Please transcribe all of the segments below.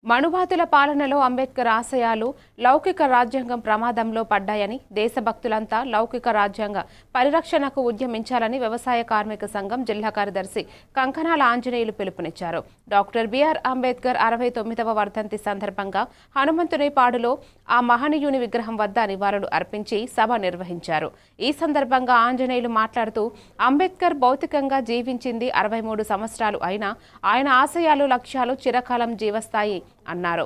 మనువాదుల పాలనలో అంబేద్కర్ ఆశయాలు లౌకిక రాజ్యాంగం ప్రమాదంలో పడ్డాయని దేశభక్తులంతా లౌకిక రాజ్యాంగ పరిరక్షణకు ఉద్యమించాలని వ్యవసాయ కార్మిక సంఘం జిల్లా కార్యదర్శి కంకణాల ఆంజనేయులు పిలుపునిచ్చారు. డాక్టర్ బిఆర్ అంబేద్కర్ 69వ వర్ధంతి సందర్భంగా హనుమంతునిపాడులో ఆ మహనీయుని విగ్రహం వద్ద నివాళులు అర్పించి సభ నిర్వహించారు. ఈ సందర్భంగా ఆంజనేయులు మాట్లాడుతూ అంబేద్కర్ భౌతికంగా జీవించింది 63 సంవత్సరాలు అయినా ఆయన ఆశయాలు లక్ష్యాలు చిరకాలం జీవస్తాయి అన్నారు.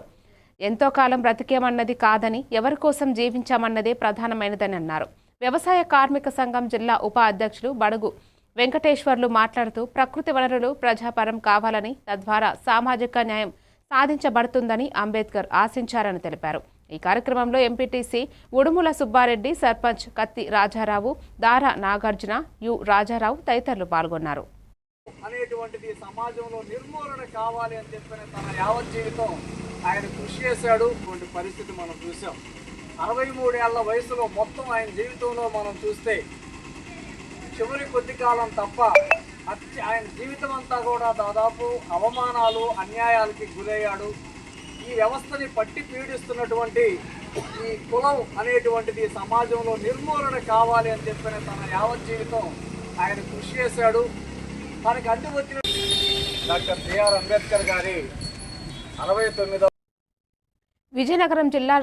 ఎంతో కాలం బ్రతికేమన్నది కాదని ఎవరి కోసం జీవించామన్నదే ప్రధానమైనదని అన్నారు. వ్యవసాయ కార్మిక సంఘం జిల్లా ఉప అధ్యక్షులు బడుగు వెంకటేశ్వర్లు మాట్లాడుతూ ప్రకృతి వనరులు ప్రజాపరం కావాలని తద్వారా సామాజిక న్యాయం సాధించబడుతుందని అంబేద్కర్ ఆశించారని తెలిపారు. ఈ కార్యక్రమంలో ఎంపీటీసీ ఉడుముల సుబ్బారెడ్డి, సర్పంచ్ కత్తి రాజారావు, దారా నాగార్జున, యు రాజారావు తదితరులు పాల్గొన్నారు. అనేటువంటిది సమాజంలో నిర్మూలన కావాలి అని చెప్పిన తన యావత్ జీవితం ఆయన కృషి చేశాడు. ఇటువంటి పరిస్థితి మనం చూసాం. 63 ఏళ్ల వయసులో మొత్తం ఆయన జీవితంలో మనం చూస్తే చివరి కొద్ది కాలం తప్ప ఆయన జీవితం అంతా కూడా దాదాపు అవమానాలు అన్యాయాలకి గురయ్యాడు. ఈ వ్యవస్థని పట్టి పీడిస్తున్నటువంటి ఈ కులం అనేటువంటిది సమాజంలో నిర్మూలన కావాలి అని చెప్పిన తన యావత్ జీవితం ఆయన కృషి చేశాడు. మనకి అడ్డు వచ్చిన డాక్టర్ బిఆర్ అంబేద్కర్ గారి 69వ విజయనగరం జిల్లా